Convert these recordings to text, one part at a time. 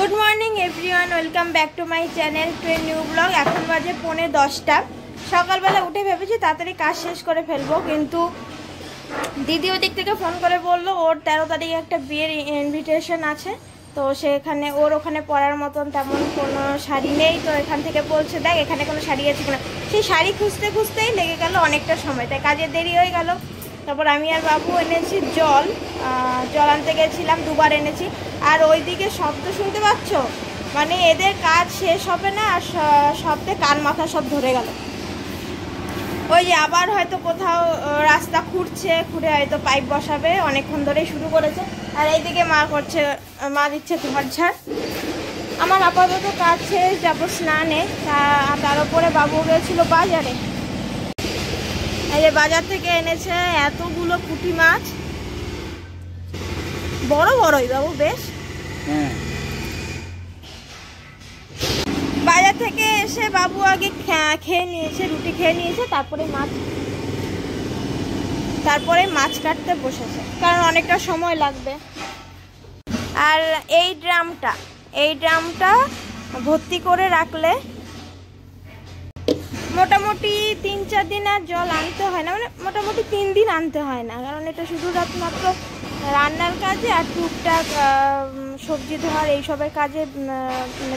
Good morning everyone welcome back to my channel to a new blog. এখন বাজে 9:10টা। সকালবেলা উঠে ভেবেছি তাড়াতাড়ি কাজ শেষ করে ফেলবো, কিন্তু দিদি ওদিক থেকে ফোন করে বললো ওর 13 তারিখে একটা বিয়ের ইনভিটেশন আছে, তো সেখানে ওর ওখানে পরার মতন তেমন কোনো শাড়ি নেই। তো এখান থেকে বলছে দেখ এখানে কোনো শাড়ি আছে কিনা। সেই শাড়ি খুঁজতে খুঁজতেই লেগে গেল অনেকটা সময়, তাই কাজে দেরি হয়ে গেল। তারপর আমি আর বাবু এনেছি জল আনতে গেছিলাম, দুবার এনেছি। আর ওইদিকে শব্দ শুনতে পাচ্ছ, মানে এদের কাজ শেষ হবে না আর শব্দে কান মাথা সব ধরে গেল। ওই যে আবার হয়তো কোথাও রাস্তা খুঁড়ে হয়তো পাইপ বসাবে, অনেকক্ষণ ধরেই শুরু করেছে। আর এইদিকে মা দিচ্ছে ঝড়ঝাড়। আমার আপাতত কাজ শেষ, যাবো স্নানে। তার উপরে বাবু গেছিল বাজারে, এই যে বাজার থেকে এনেছে এতগুলো পুঁটি মাছ, বড় বড়ই বাবু বেশ। বাজার থেকে এসে বাবু আগে খেয়ে নিয়েছে, রুটি খেয়ে নিয়েছে, তারপরে মাছ কাটতে বসেছে, কারণ অনেকটা সময় লাগবে। আর এই ড্রামটা ভর্তি করে রাখলে মোটামুটি 3-4 দিন আর জল আনতে হয় না, মানে মোটামুটি 3 দিন আনতে হয় না, কারণ এটা শুধু মাত্র রান্নার কাজে আর টুকটাক সবজি ধোয়ার এইসবের কাজে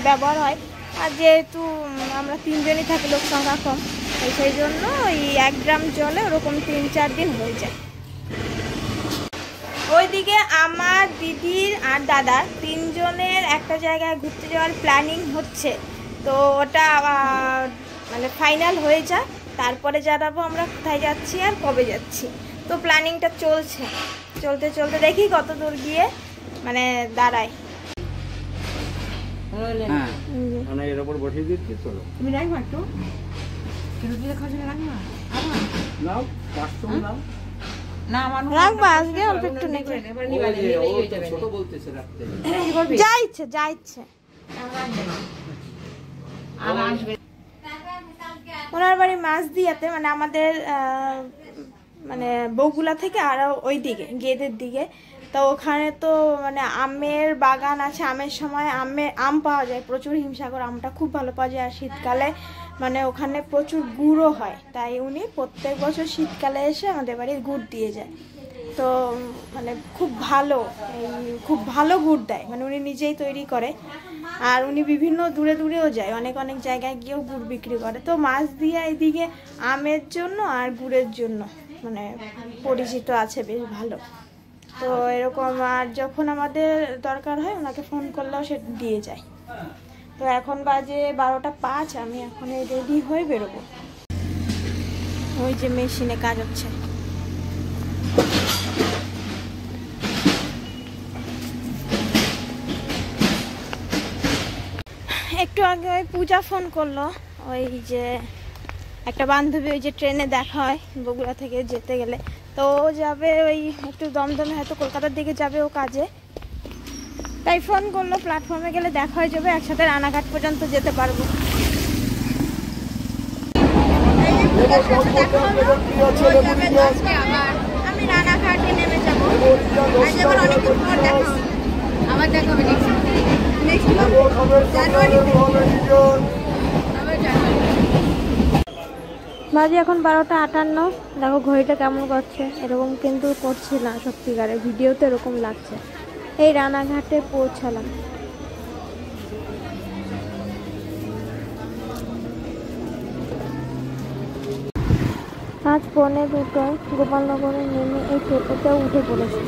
ব্যবহার হয়। আর যেহেতু আমরা 3 জনই থাকি, লোক সংখ্যা কম, সেই জন্য ওই 1 ড্রাম জলে ওরকম 3-4 দিন হয়ে যায়। ওইদিকে আমার দিদির আর দাদার 3 জনের একটা জায়গায় ঘুরতে যাওয়ার প্ল্যানিং হচ্ছে, তো ওটা মানে ফাইনাল হয়ে যায়, তারপরে জানাবো আমরা কোথায় যাচ্ছি আর কবে যাচ্ছি। তো প্ল্যানিংটা চলতে দেখি কত দূর গিয়ে মানে দাঁড়ায়। এর উপর বসিয়ে দিচ্ছি, চলো তুমি রাখবা একটু নাও, 500 নাও না, আমার রাখবা আজকে অল্প একটু নেবে, ছোট বলতেছে রাখতে, যা ইচ্ছে ওনার বাড়ি মাঝদিয়াতে, মানে আমাদের মানে বগুলা থেকে আরো ওই দিকে গেদের দিকে। তো ওখানে তো মানে আমের বাগান আছে, আমের সময় আম পাওয়া যায় প্রচুর, হিমসাগর আমটা খুব ভালো পাওয়া যায়। আর শীতকালে মানে ওখানে প্রচুর গুড়ও হয়, তাই উনি প্রত্যেক বছর শীতকালে এসে আমাদের বাড়ি গুড় দিয়ে যায়। তো মানে খুব ভালো গুড় দেয়, মানে উনি নিজেই তৈরি করে। আর উনি বিভিন্ন দূরেও যায়, অনেক জায়গায় গিয়েও গুড় বিক্রি করে। তো মাছ দিয়ে এদিকে আমের জন্য আর গুড়ের জন্য মানে পরিচিত আছে, বেশ ভালো। তো এরকম আর যখন আমাদের দরকার হয় ওনাকে ফোন করলেও সে দিয়ে যায়। তো এখন বাজে 12টা 5, আমি এখন রেডি হয়ে বেরোবো। ওই যে মেশিনে কাজ হচ্ছে। একটু আগে ওই পূজা ফোন করলো, ওই যে একটা বান্ধবী, ওই যে ট্রেনে দেখা হয় বগুড়া থেকে যেতে গেলে, তো ও যাবে ওই একটু দমদমে, হয়তো কলকাতার দিকে যাবে ও কাজে, তাই ফোন করলো। প্ল্যাটফর্মে গেলে দেখা হয়ে যাবে, একসাথে রানাঘাট পর্যন্ত যেতে পারবো। আমি রানাঘাটে নেমে যাবো, অনেকক্ষণ পর দেখা হবে, আবার দেখা হবে বাজে এখন 12টা 58। দেখো ঘড়িটা কেমন করছে, এরকম কিন্তু করছে না সত্যিকারের, ভিডিওতে এরকম লাগছে। এই রানাঘাটে পৌঁছালাম। আজ 1:45 গোপালনগরে নেমে এই টোটোতে উঠে পড়েছি।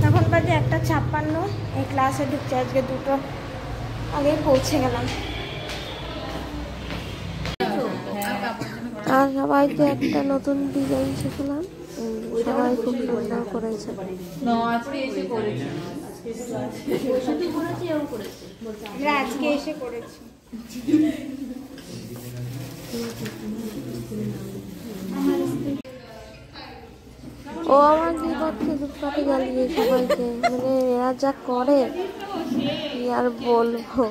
এখন বাজে 1:56, এই ক্লাসে ঢুকছে, আজকে 2টো আগেই পৌঁছে গেলাম। আর সবাইকে একটা নতুন ডিজাইন শিখলাম, সবাই খুব সুন্দর করেছে। আজকে এসে করেছি। ও আমার কি করছে, ধূপকাঠি জ্বালিয়ে সবাইকে, মানে এরা যা করে কি আর বলবো।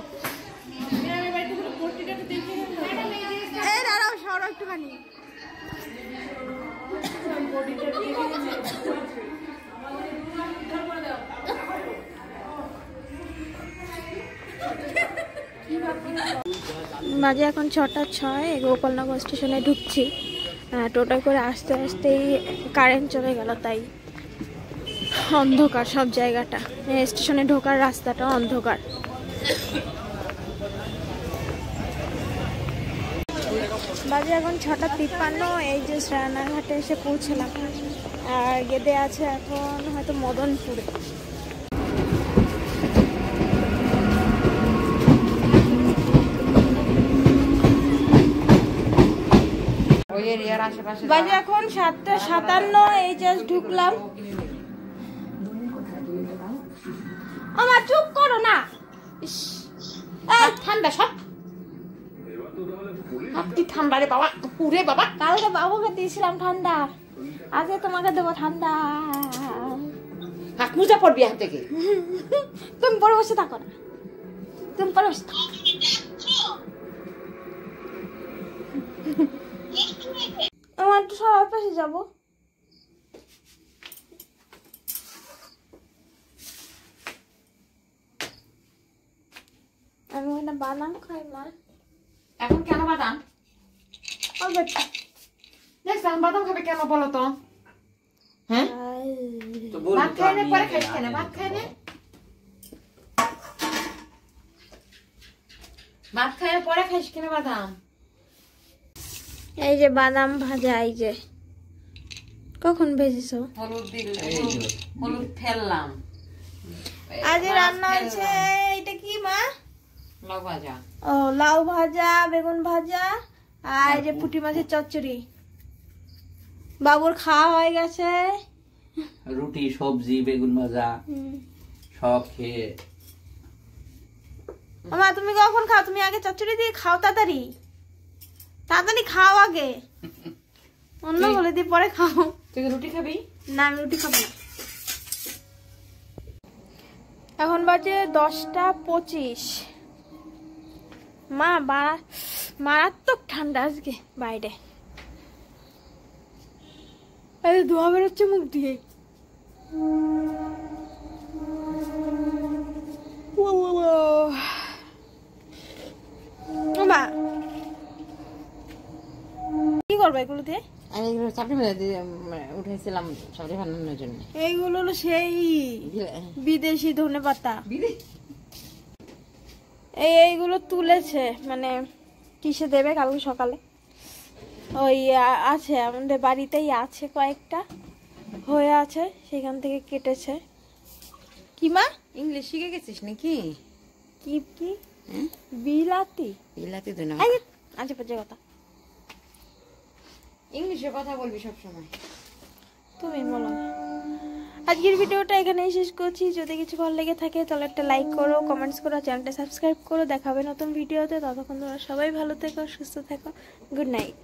খানি বাজে এখন 6:06, গোপালনগর স্টেশনে ঢুকছি। টোটোয় করে আস্তে আস্তেই কারেন্ট চলে গেল, তাই অন্ধকার সব জায়গাটা। স্টেশনে ঢোকার রাস্তাটা অন্ধকার। বাজে এখন 6:53, এই যে রানাঘাটে এসে পৌঁছলাম। আর গেদে আছে এখন হয়তো মদনপুরে। বাজে এখন 7:57, এই জাস্ট ঢুকলাম। আমার চুপ করো না, ঠান্ডা সব আপনি ঠান্ডা রে বাবা, পুরে বাবা। কালকে বাবুকে দিয়েছিলাম ঠান্ডা, আজকে তোমাকে দেবো ঠান্ডা। হাত মুজা পড়বি হাত থেকে। তুমি পরে বসে থাকো না, তুমি পরে বসে থাকো। আমার একটু সবার পাশে যাবো। আমি ওখানে বাদাম খাই মা। এখন কেন বাদাম? দেখছেন বাদাম খাবে কেন বলো তো? হ্যাঁ, ভাত খাই না পরে খাইস কেন? ভাত খাই না, ভাত খাই না পরে খাইস কেন বাদাম? এই যে বাদাম ভাজা, এই যে কখন ভেজেছো? হলুদ দিল, হলুদ ফেললাম। আজ রান্না হয়েছে এটা কি মা? লাউ ভাজা। ও লাউ ভাজা, বেগুন ভাজা, আর এই যে পুঁটি মাছের চচ্চড়ি। বাবুর খাওয়া হয়ে গেছে। রুটি, সবজি, বেগুন ভাজা সব খেয়ে। মা তুমি কখন খাও? তুমি আগে চচ্চড়ি দিয়ে খাও, তাড়াতাড়ি তাড়াতাড়ি খাও আগে, অন্য বলে দিয়ে পরে খাও। তুই রুটি খাবি না? আমি রুটি খাবো না। এখন বাজে 10:25। মা মারাত্মক ঠান্ডা আজকে বাইরে, ধোয়া বেরোচ্ছে মুখ দিয়ে। মা কি করবে এগুলো দিয়ে? আমি এগুলো চাপড়ি মেরে উঠেছিলাম সবজি বানানোর জন্য। এইগুলো হলো সেই বিদেশি ধনেপাতা। এইগুলো তুলেছে, মানে কিসে দেবে কালকে সকালে। ওই আছে আমাদের বাড়িতেই আছে, কয়েকটা হয়ে আছে, সেখান থেকে কেটেছে। কি মা ইংলিশ শিখে গেছিস নাকি? কি কি বিলাতি? বিলাতি ধনে আচ্ছা পচে কথা, ইংলিশে কথা বলবি সব সময়। তুমি বলো। আজকের ভিডিওটা এখানেই শেষ করছি। যদি কিছু ভালো লেগে থাকে তাহলে একটা লাইক করো, কমেন্টস করো, চ্যানেলটা সাবস্ক্রাইব করো। দেখা হবে নতুন ভিডিওতে। ততক্ষণ তোমরা সবাই ভালো থেকো, সুস্থ থেকো। Good night.